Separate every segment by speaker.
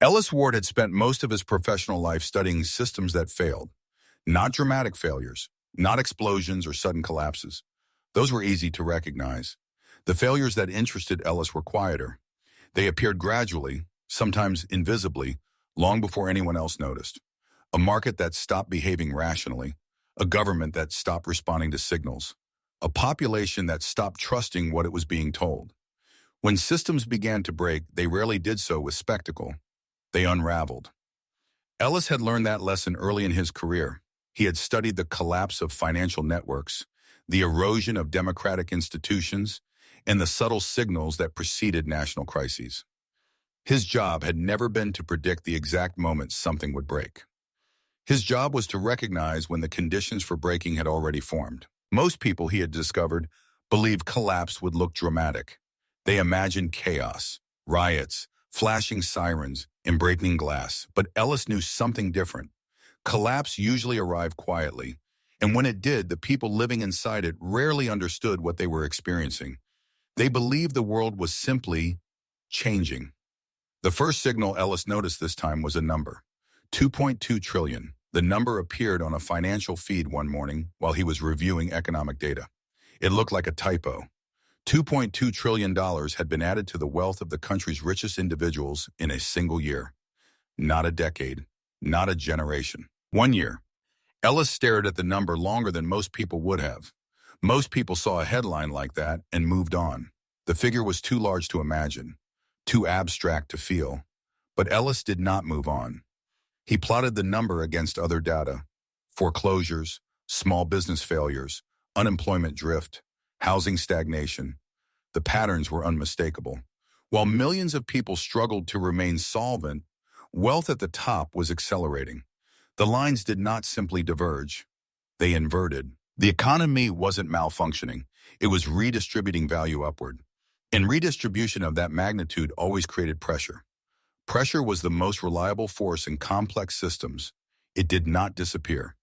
Speaker 1: Ellis Ward had spent most of his professional life studying systems that failed. Not dramatic failures, not explosions or sudden collapses. Those were easy to recognize. The failures that interested Ellis were quieter. They appeared gradually, sometimes invisibly, long before anyone else noticed. A market that stopped behaving rationally, a government that stopped responding to signals, a population that stopped trusting what it was being told. When systems began to break, they rarely did so with spectacle. They unraveled. Ellis had learned that lesson early in his career. He had studied the collapse of financial networks, the erosion of democratic institutions, and the subtle signals that preceded national crises. His job had never been to predict the exact moment something would break. His job was to recognize when the conditions for breaking had already formed. Most people, he had discovered, believed collapse would look dramatic. They imagined chaos, riots, flashing sirens, and breaking glass. But Ellis knew something different. Collapse usually arrived quietly, and when it did, the people living inside it rarely understood what they were experiencing. They believed the world was simply changing. The first signal Ellis noticed this time was a number. 2.2 trillion. The number appeared on a financial feed one morning while he was reviewing economic data. It looked like a typo. $2.2 trillion had been added to the wealth of the country's richest individuals in a single year. Not a decade, not a generation. 1 year. Ellis stared at the number longer than most people would have. Most people saw a headline like that and moved on. The figure was too large to imagine, too abstract to feel. But Ellis did not move on. He plotted the number against other data: foreclosures, small business failures, unemployment drift, housing stagnation. The patterns were unmistakable. While millions of people struggled to remain solvent, wealth at the top was accelerating. The lines did not simply diverge. They inverted. The economy wasn't malfunctioning. It was redistributing value upward. And redistribution of that magnitude always created pressure. Pressure was the most reliable force in complex systems. It did not disappear.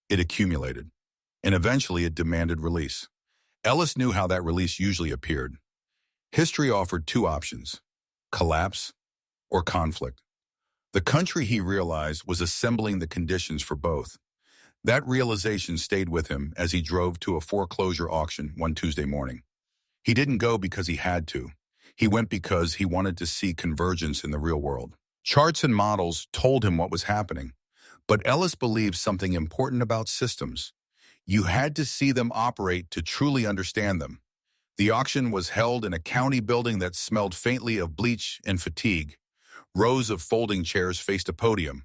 Speaker 1: It accumulated. And eventually it demanded release. Ellis knew how that release usually appeared. History offered two options: collapse or conflict. The country, he realized, was assembling the conditions for both. That realization stayed with him as he drove to a foreclosure auction one Tuesday morning. He didn't go because he had to. He went because he wanted to see convergence in the real world. Charts and models told him what was happening. But Ellis believed something important about systems. You had to see them operate to truly understand them. The auction was held in a county building that smelled faintly of bleach and fatigue. Rows of folding chairs faced a podium.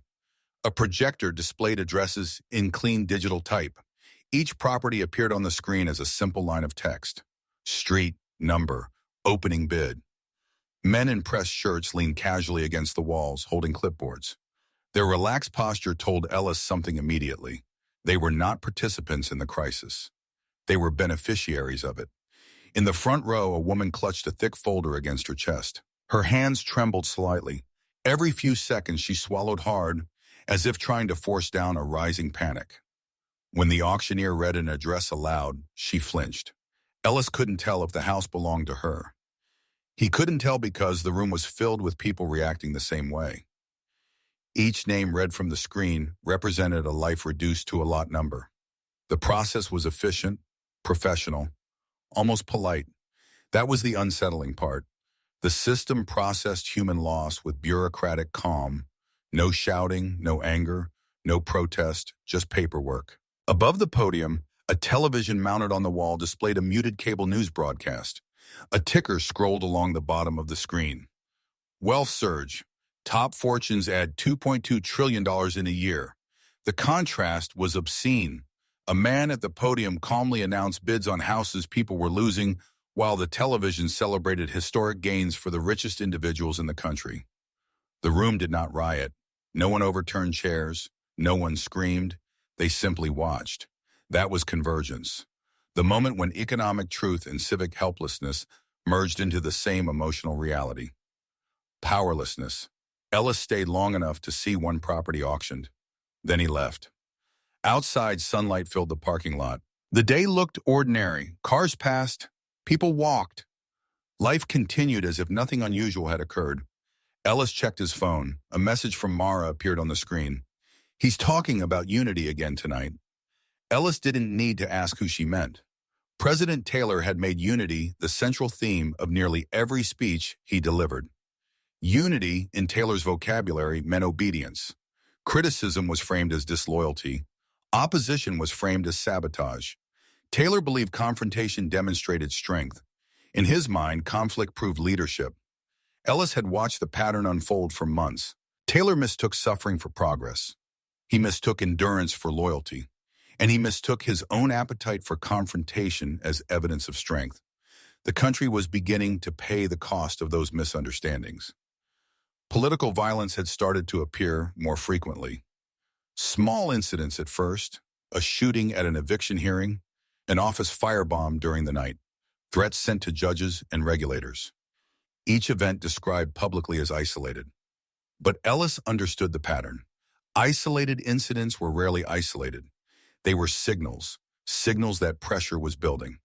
Speaker 1: A projector displayed addresses in clean digital type. Each property appeared on the screen as a simple line of text: street, number, opening bid. Men in pressed shirts leaned casually against the walls, holding clipboards. Their relaxed posture told Ellis something immediately. They were not participants in the crisis. They were beneficiaries of it. In the front row, a woman clutched a thick folder against her chest. Her hands trembled slightly. Every few seconds, she swallowed hard, as if trying to force down a rising panic. When the auctioneer read an address aloud, she flinched. Ellis couldn't tell if the house belonged to her. He couldn't tell because the room was filled with people reacting the same way. Each name read from the screen represented a life reduced to a lot number. The process was efficient, professional, almost polite. That was the unsettling part. The system processed human loss with bureaucratic calm. No shouting, no anger, no protest, just paperwork. Above the podium, a television mounted on the wall displayed a muted cable news broadcast. A ticker scrolled along the bottom of the screen. Wealth surge. Top fortunes add $2.2 trillion in a year. The contrast was obscene. A man at the podium calmly announced bids on houses people were losing, while the television celebrated historic gains for the richest individuals in the country. The room did not riot. No one overturned chairs. No one screamed. They simply watched. That was convergence. The moment when economic truth and civic helplessness merged into the same emotional reality. Powerlessness. Ellis stayed long enough to see one property auctioned. Then he left. Outside, sunlight filled the parking lot. The day looked ordinary. Cars passed. People walked. Life continued as if nothing unusual had occurred. Ellis checked his phone. A message from Mara appeared on the screen. He's talking about unity again tonight. Ellis didn't need to ask who she meant. President Taylor had made unity the central theme of nearly every speech he delivered. Unity, in Taylor's vocabulary, meant obedience. Criticism was framed as disloyalty. Opposition was framed as sabotage. Taylor believed confrontation demonstrated strength. In his mind, conflict proved leadership. Ellis had watched the pattern unfold for months. Taylor mistook suffering for progress. He mistook endurance for loyalty. And he mistook his own appetite for confrontation as evidence of strength. The country was beginning to pay the cost of those misunderstandings. Political violence had started to appear more frequently. Small incidents at first, a shooting at an eviction hearing, an office firebomb during the night, threats sent to judges and regulators. Each event described publicly as isolated. But Ellis understood the pattern. Isolated incidents were rarely isolated. They were signals that pressure was building.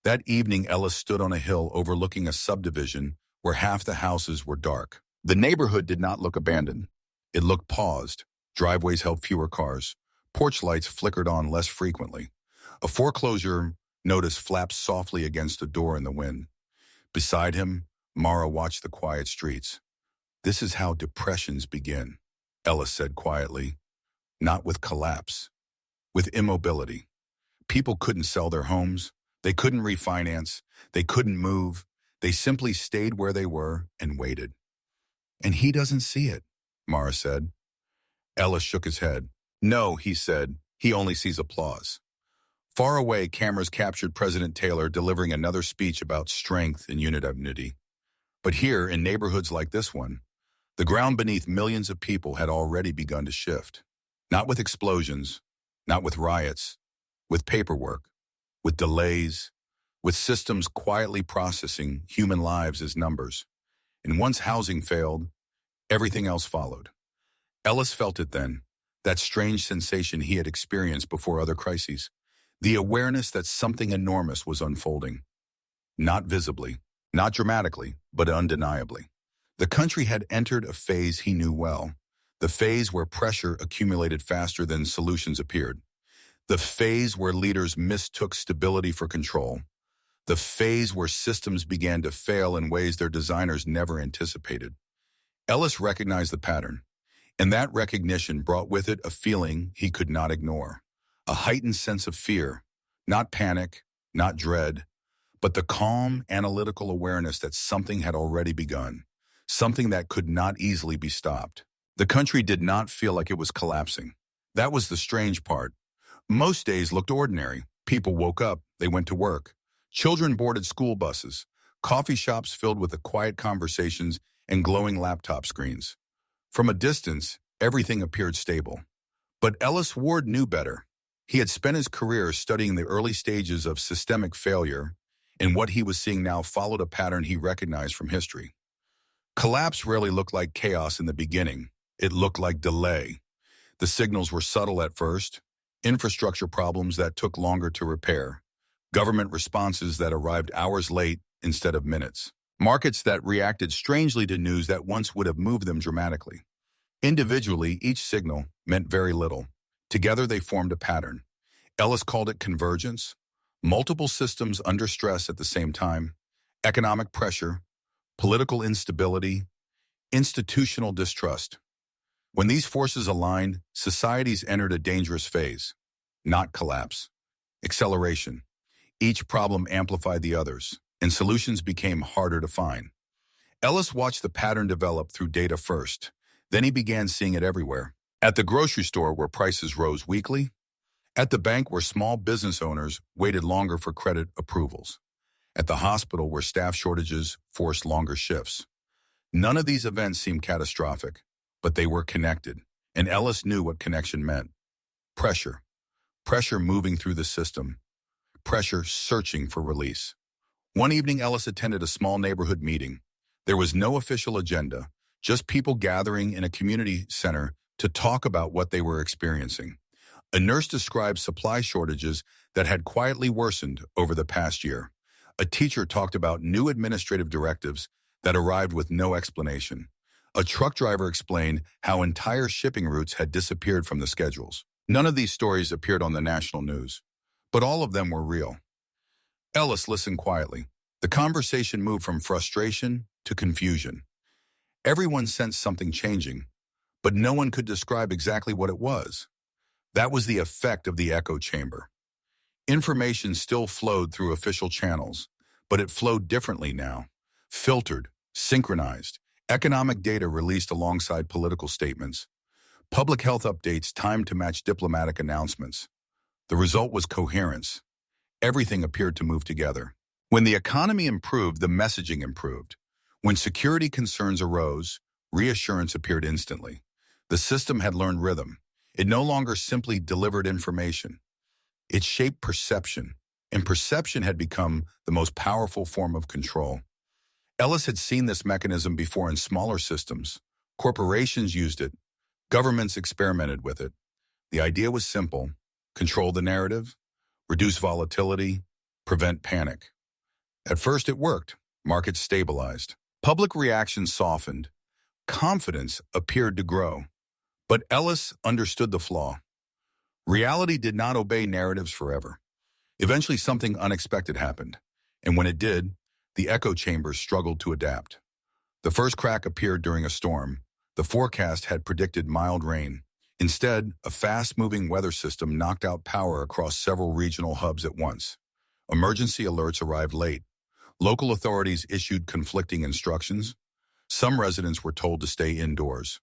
Speaker 1: That evening, Ellis stood on a hill overlooking a subdivision where half the houses were dark. The neighborhood did not look abandoned. It looked paused. Driveways held fewer cars. Porch lights flickered on less frequently. A foreclosure notice flapped softly against a door in the wind. Beside him, Mara watched the quiet streets. "This is how depressions begin," Ellis said quietly. "Not with collapse. With immobility. People couldn't sell their homes. They couldn't refinance. They couldn't move. They simply stayed where they were and waited." "And he doesn't see it," Mara said. Ellis shook his head. "No," he said. "He only sees applause." Far away, cameras captured President Taylor delivering another speech about strength and unity. But here, in neighborhoods like this one, the ground beneath millions of people had already begun to shift. Not with explosions, not with riots, with paperwork, with delays, with systems quietly processing human lives as numbers. And once housing failed, everything else followed. Ellis felt it then, that strange sensation he had experienced before other crises, the awareness that something enormous was unfolding. Not visibly, not dramatically, but undeniably. The country had entered a phase he knew well, the phase where pressure accumulated faster than solutions appeared. The phase where leaders mistook stability for control. The phase where systems began to fail in ways their designers never anticipated. Ellis recognized the pattern, and that recognition brought with it a feeling he could not ignore. A heightened sense of fear, not panic, not dread, but the calm, analytical awareness that something had already begun, something that could not easily be stopped. The country did not feel like it was collapsing. That was the strange part. Most days looked ordinary. People woke up, they went to work. Children boarded school buses. Coffee shops filled with the quiet conversations and glowing laptop screens. From a distance, everything appeared stable. But Ellis Ward knew better. He had spent his career studying the early stages of systemic failure, and what he was seeing now followed a pattern he recognized from history. Collapse rarely looked like chaos in the beginning. It looked like delay. The signals were subtle at first, infrastructure problems that took longer to repair, government responses that arrived hours late instead of minutes, markets that reacted strangely to news that once would have moved them dramatically. Individually, each signal meant very little. Together, they formed a pattern. Ellis called it convergence, multiple systems under stress at the same time, economic pressure, political instability, institutional distrust. When these forces aligned, societies entered a dangerous phase, not collapse, acceleration. Each problem amplified the others, and solutions became harder to find. Ellis watched the pattern develop through data first. Then he began seeing it everywhere. At the grocery store where prices rose weekly, at the bank where small business owners waited longer for credit approvals, at the hospital where staff shortages forced longer shifts. None of these events seemed catastrophic, but they were connected, and Ellis knew what connection meant. Pressure. Pressure moving through the system. Pressure searching for release. One evening, Ellis attended a small neighborhood meeting. There was no official agenda, just people gathering in a community center to talk about what they were experiencing. A nurse described supply shortages that had quietly worsened over the past year. A teacher talked about new administrative directives that arrived with no explanation. A truck driver explained how entire shipping routes had disappeared from the schedules. None of these stories appeared on the national news, but all of them were real. Ellis listened quietly. The conversation moved from frustration to confusion. Everyone sensed something changing, but no one could describe exactly what it was. That was the effect of the echo chamber. Information still flowed through official channels, but it flowed differently now. Filtered, synchronized, economic data released alongside political statements. Public health updates timed to match diplomatic announcements. The result was coherence. Everything appeared to move together. When the economy improved, the messaging improved. When security concerns arose, reassurance appeared instantly. The system had learned rhythm. It no longer simply delivered information. It shaped perception, and perception had become the most powerful form of control. Ellis had seen this mechanism before in smaller systems. Corporations used it. Governments experimented with it. The idea was simple: control the narrative, reduce volatility, prevent panic. At first it worked. Markets stabilized. Public reaction softened. Confidence appeared to grow. But Ellis understood the flaw. Reality did not obey narratives forever. Eventually something unexpected happened, and when it did, the echo chambers struggled to adapt. The first crack appeared during a storm. The forecast had predicted mild rain. Instead, a fast-moving weather system knocked out power across several regional hubs at once. Emergency alerts arrived late. Local authorities issued conflicting instructions. Some residents were told to stay indoors.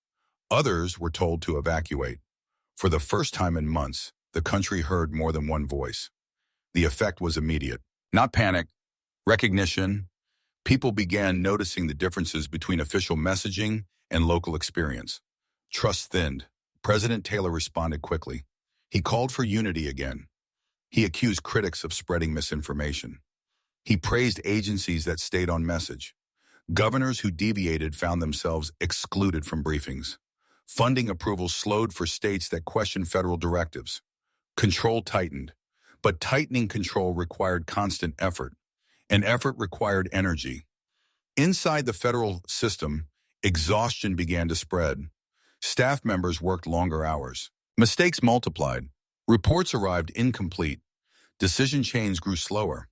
Speaker 1: Others were told to evacuate. For the first time in months, the country heard more than one voice. The effect was immediate. Not panic, recognition. People began noticing the differences between official messaging and local experience. Trust thinned. President Taylor responded quickly. He called for unity again. He accused critics of spreading misinformation. He praised agencies that stayed on message. Governors who deviated found themselves excluded from briefings. Funding approvals slowed for states that questioned federal directives. Control tightened. But tightening control required constant effort, and effort required energy. Inside the federal system, exhaustion began to spread. Staff members worked longer hours. Mistakes multiplied. Reports arrived incomplete. Decision chains grew slower.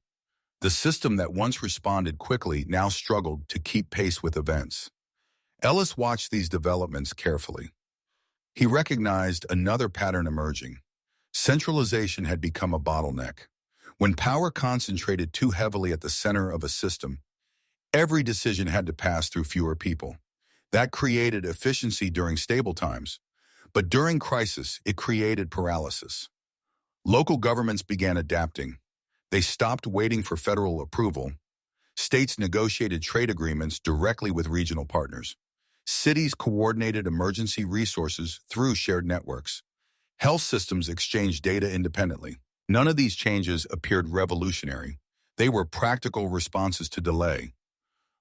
Speaker 1: The system that once responded quickly now struggled to keep pace with events. Ellis watched these developments carefully. He recognized another pattern emerging. Centralization had become a bottleneck. When power concentrated too heavily at the center of a system, every decision had to pass through fewer people. That created efficiency during stable times, but during crisis, it created paralysis. Local governments began adapting. They stopped waiting for federal approval. States negotiated trade agreements directly with regional partners. Cities coordinated emergency resources through shared networks. Health systems exchanged data independently. None of these changes appeared revolutionary. They were practical responses to delay.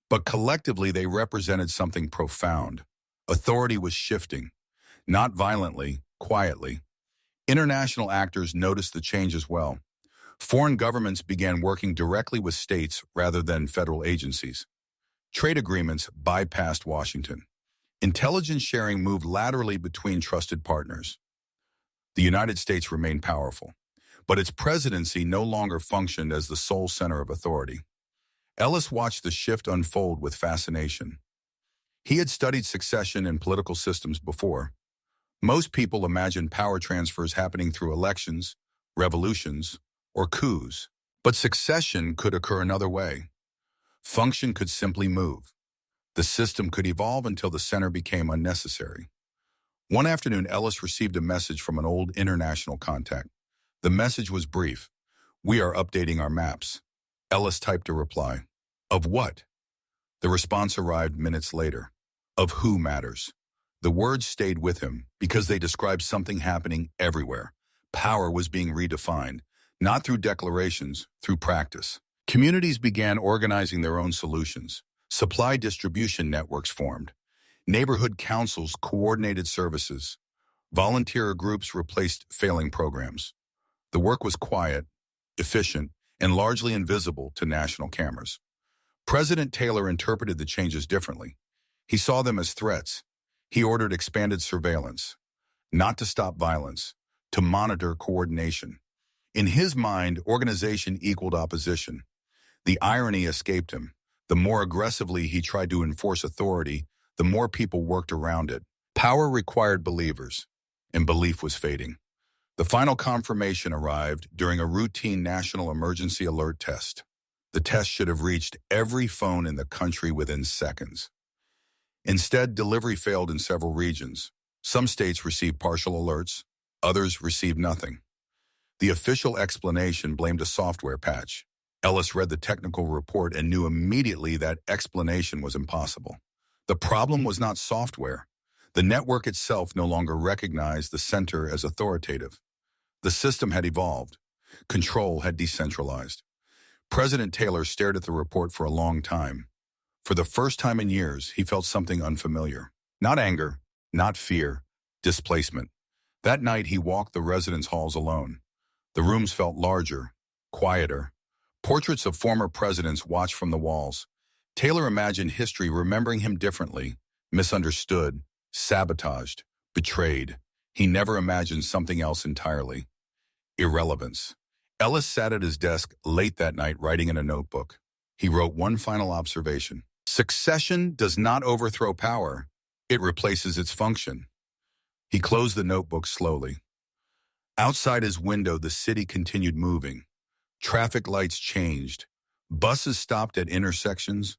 Speaker 1: But collectively, they represented something profound. Authority was shifting, not violently, quietly. International actors noticed the change as well. Foreign governments began working directly with states rather than federal agencies. Trade agreements bypassed Washington. Intelligence sharing moved laterally between trusted partners. The United States remained powerful, but its presidency no longer functioned as the sole center of authority. Ellis watched the shift unfold with fascination. He had studied succession and political systems before. Most people imagined power transfers happening through elections, revolutions, or coups. But succession could occur another way. Function could simply move. The system could evolve until the center became unnecessary. One afternoon, Ellis received a message from an old international contact. The message was brief. "We are updating our maps." Ellis typed a reply. Of what? The response arrived minutes later. Of who matters. The words stayed with him because they described something happening everywhere. Power was being redefined, not through declarations, through practice. Communities began organizing their own solutions. Supply distribution networks formed. Neighborhood councils coordinated services. Volunteer groups replaced failing programs. The work was quiet, efficient, and largely invisible to national cameras. President Taylor interpreted the changes differently. He saw them as threats. He ordered expanded surveillance, not to stop violence, to monitor coordination. In his mind, organization equaled opposition. The irony escaped him. The more aggressively he tried to enforce authority, the more people worked around it. Power required believers, and belief was fading. The final confirmation arrived during a routine national emergency alert test. The test should have reached every phone in the country within seconds. Instead, delivery failed in several regions. Some states received partial alerts, others received nothing. The official explanation blamed a software patch. Ellis read the technical report and knew immediately that explanation was impossible. The problem was not software. The network itself no longer recognized the center as authoritative. The system had evolved. Control had decentralized. President Taylor stared at the report for a long time. For the first time in years, he felt something unfamiliar. Not anger, not fear, displacement. That night, he walked the residence halls alone. The rooms felt larger, quieter. Portraits of former presidents watched from the walls. Taylor imagined history remembering him differently, misunderstood, sabotaged, betrayed. He never imagined something else entirely. Irrelevance. Ellis sat at his desk late that night writing in a notebook. He wrote one final observation. Succession does not overthrow power. It replaces its function. He closed the notebook slowly. Outside his window, the city continued moving. Traffic lights changed. Buses stopped at intersections.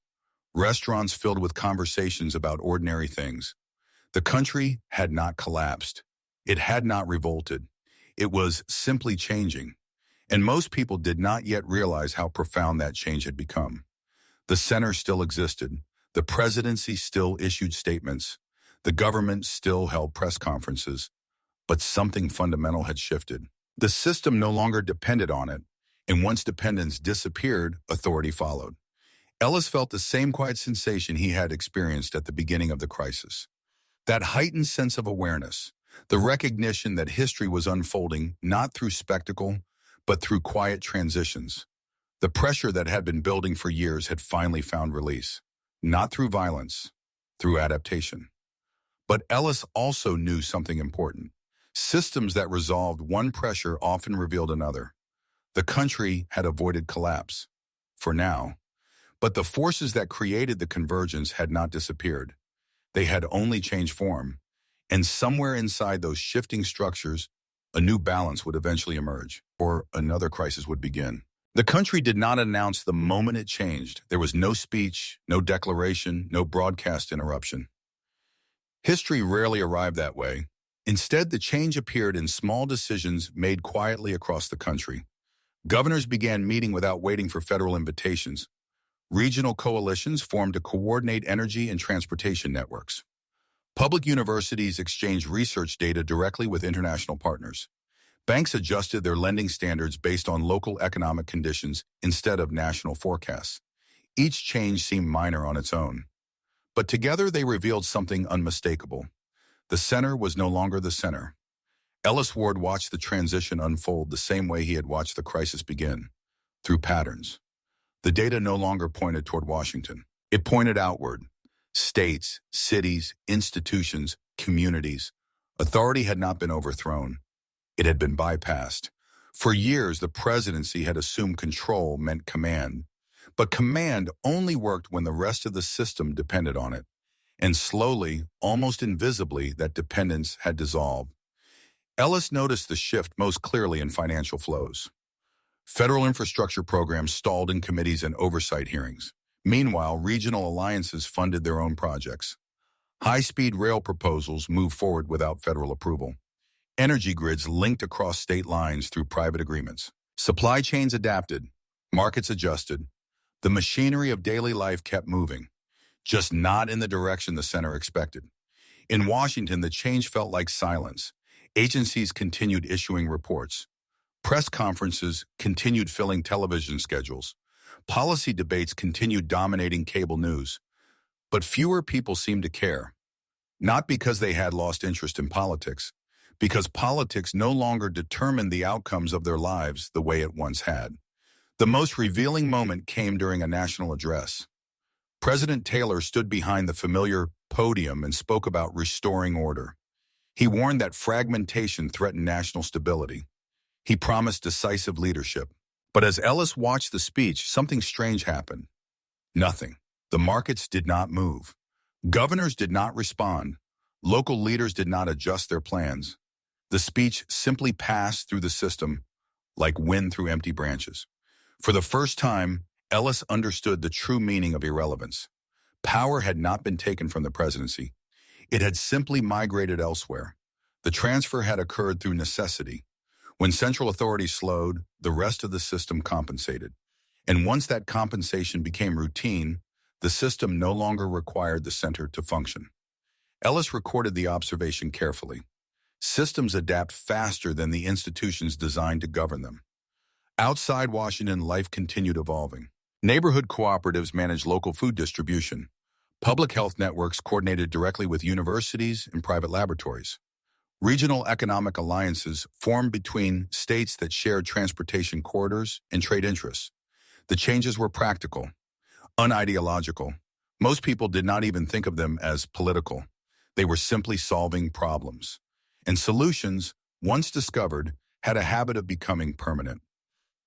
Speaker 1: Restaurants filled with conversations about ordinary things. The country had not collapsed. It had not revolted. It was simply changing. And most people did not yet realize how profound that change had become. The center still existed. The presidency still issued statements. The government still held press conferences. But something fundamental had shifted. The system no longer depended on it, and once dependence disappeared, authority followed. Ellis felt the same quiet sensation he had experienced at the beginning of the crisis. That heightened sense of awareness, the recognition that history was unfolding not through spectacle, but through quiet transitions. The pressure that had been building for years had finally found release, not through violence, through adaptation. But Ellis also knew something important. Systems that resolved one pressure often revealed another. The country had avoided collapse, for now, but the forces that created the convergence had not disappeared. They had only changed form, and somewhere inside those shifting structures, a new balance would eventually emerge, or another crisis would begin. The country did not announce the moment it changed. There was no speech, no declaration, no broadcast interruption. History rarely arrived that way. Instead, the change appeared in small decisions made quietly across the country. Governors began meeting without waiting for federal invitations. Regional coalitions formed to coordinate energy and transportation networks. Public universities exchanged research data directly with international partners. Banks adjusted their lending standards based on local economic conditions instead of national forecasts. Each change seemed minor on its own. But together they revealed something unmistakable. The center was no longer the center. Ellis Ward watched the transition unfold the same way he had watched the crisis begin, through patterns. The data no longer pointed toward Washington. It pointed outward. States, cities, institutions, communities. Authority had not been overthrown. It had been bypassed. For years, the presidency had assumed control meant command. But command only worked when the rest of the system depended on it. And slowly, almost invisibly, that dependence had dissolved. Ellis noticed the shift most clearly in financial flows. Federal infrastructure programs stalled in committees and oversight hearings. Meanwhile, regional alliances funded their own projects. High-speed rail proposals moved forward without federal approval. Energy grids linked across state lines through private agreements. Supply chains adapted. Markets adjusted. The machinery of daily life kept moving, just not in the direction the center expected. In Washington, the change felt like silence. Agencies continued issuing reports. Press conferences continued filling television schedules. Policy debates continued dominating cable news. But fewer people seemed to care. Not because they had lost interest in politics, because politics no longer determined the outcomes of their lives the way it once had. The most revealing moment came during a national address. President Taylor stood behind the familiar podium and spoke about restoring order. He warned that fragmentation threatened national stability. He promised decisive leadership. But as Ellis watched the speech, something strange happened. Nothing. The markets did not move. Governors did not respond. Local leaders did not adjust their plans. The speech simply passed through the system like wind through empty branches. For the first time, Ellis understood the true meaning of irrelevance. Power had not been taken from the presidency. It had simply migrated elsewhere. The transfer had occurred through necessity. When central authority slowed, the rest of the system compensated. And once that compensation became routine, the system no longer required the center to function. Ellis recorded the observation carefully. Systems adapt faster than the institutions designed to govern them. Outside Washington, life continued evolving. Neighborhood cooperatives managed local food distribution. Public health networks coordinated directly with universities and private laboratories. Regional economic alliances formed between states that shared transportation corridors and trade interests. The changes were practical, unideological. Most people did not even think of them as political. They were simply solving problems. And solutions, once discovered, had a habit of becoming permanent.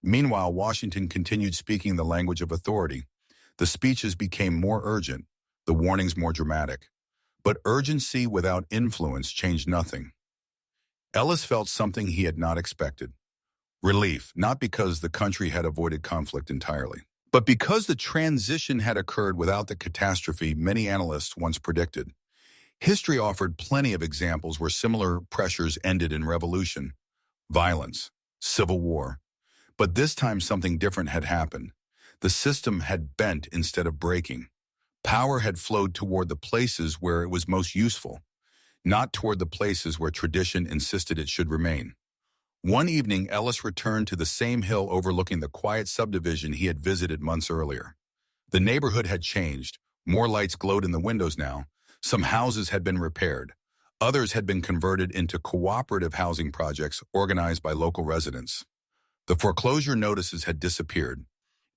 Speaker 1: Meanwhile, Washington continued speaking the language of authority. The speeches became more urgent, the warnings more dramatic. But urgency without influence changed nothing. Ellis felt something he had not expected. Relief, not because the country had avoided conflict entirely, but because the transition had occurred without the catastrophe many analysts once predicted. History offered plenty of examples where similar pressures ended in revolution, violence, civil war. But this time something different had happened. The system had bent instead of breaking. Power had flowed toward the places where it was most useful, not toward the places where tradition insisted it should remain. One evening, Ellis returned to the same hill overlooking the quiet subdivision he had visited months earlier. The neighborhood had changed. More lights glowed in the windows now. Some houses had been repaired. Others had been converted into cooperative housing projects organized by local residents. The foreclosure notices had disappeared.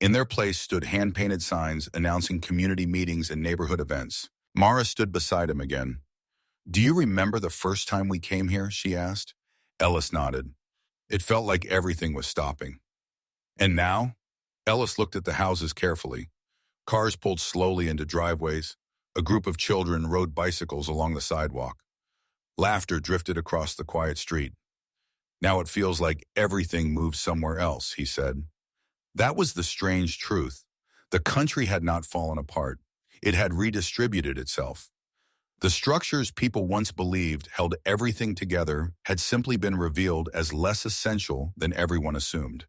Speaker 1: In their place stood hand-painted signs announcing community meetings and neighborhood events. Mara stood beside him again. "Do you remember the first time we came here?" she asked. Ellis nodded. It felt like everything was stopping. And now? Ellis looked at the houses carefully. Cars pulled slowly into driveways. A group of children rode bicycles along the sidewalk. Laughter drifted across the quiet street. "Now it feels like everything moved somewhere else," he said. That was the strange truth. The country had not fallen apart. It had redistributed itself. The structures people once believed held everything together had simply been revealed as less essential than everyone assumed.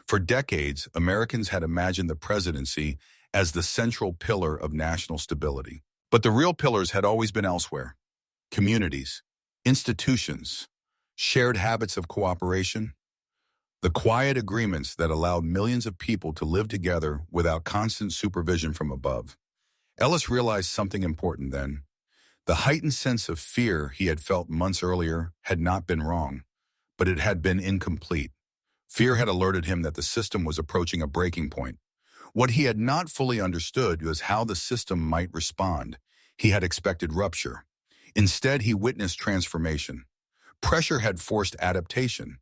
Speaker 1: For decades, Americans had imagined the presidency as the central pillar of national stability. But the real pillars had always been elsewhere. Communities, institutions, shared habits of cooperation, the quiet agreements that allowed millions of people to live together without constant supervision from above. Ellis realized something important then. The heightened sense of fear he had felt months earlier had not been wrong, but it had been incomplete. Fear had alerted him that the system was approaching a breaking point. What he had not fully understood was how the system might respond. He had expected rupture. Instead, he witnessed transformation. Pressure had forced adaptation,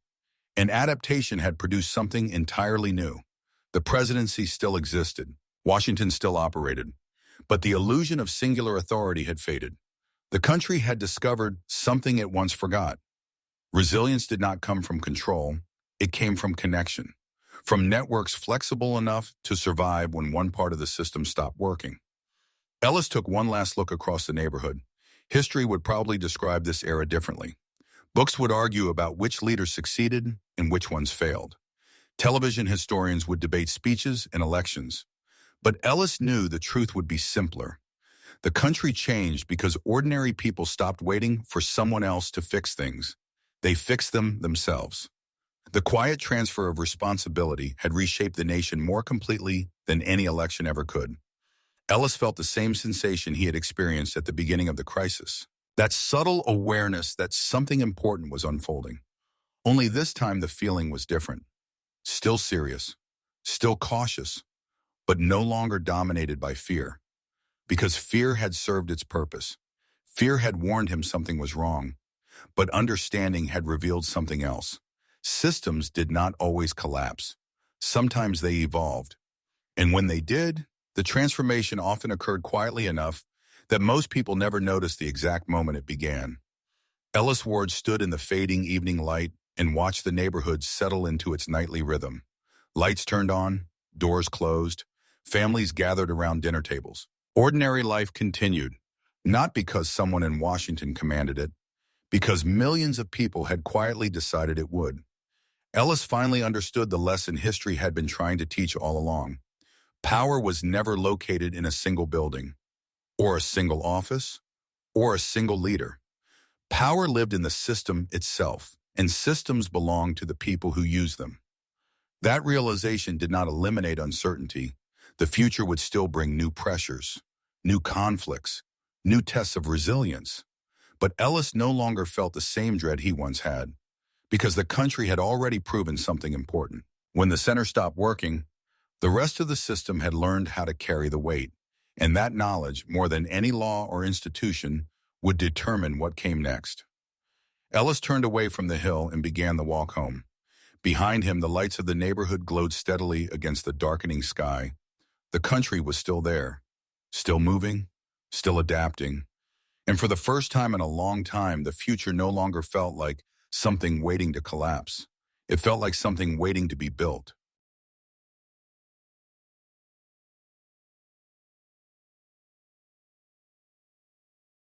Speaker 1: and adaptation had produced something entirely new. The presidency still existed. Washington still operated. But the illusion of singular authority had faded. The country had discovered something it once forgot. Resilience did not come from control. It came from connection, from networks flexible enough to survive when one part of the system stopped working. Ellis took one last look across the neighborhood. History would probably describe this era differently. Books would argue about which leaders succeeded and which ones failed. Television historians would debate speeches and elections. But Ellis knew the truth would be simpler. The country changed because ordinary people stopped waiting for someone else to fix things. They fixed them themselves. The quiet transfer of responsibility had reshaped the nation more completely than any election ever could. Ellis felt the same sensation he had experienced at the beginning of the crisis. That subtle awareness that something important was unfolding. Only this time the feeling was different. Still serious, still cautious, but no longer dominated by fear. because fear had served its purpose. Fear had warned him something was wrong, but understanding had revealed something else. Systems did not always collapse. Sometimes they evolved. And when they did, the transformation often occurred quietly enough that most people never noticed the exact moment it began. Ellis Ward stood in the fading evening light and watched the neighborhood settle into its nightly rhythm. Lights turned on, doors closed, families gathered around dinner tables. Ordinary life continued, not because someone in Washington commanded it, because millions of people had quietly decided it would. Ellis finally understood the lesson history had been trying to teach all along. Power was never located in a single building, or a single office, or a single leader. Power lived in the system itself, and systems belonged to the people who use them. That realization did not eliminate uncertainty. The future would still bring new pressures, new conflicts, new tests of resilience. But Ellis no longer felt the same dread he once had, because the country had already proven something important. When the center stopped working, the rest of the system had learned how to carry the weight, and that knowledge, more than any law or institution, would determine what came next. Ellis turned away from the hill and began the walk home. Behind him, the lights of the neighborhood glowed steadily against the darkening sky. The country was still there, still moving, still adapting. And for the first time in a long time, the future no longer felt like something waiting to collapse. It felt like something waiting to be built.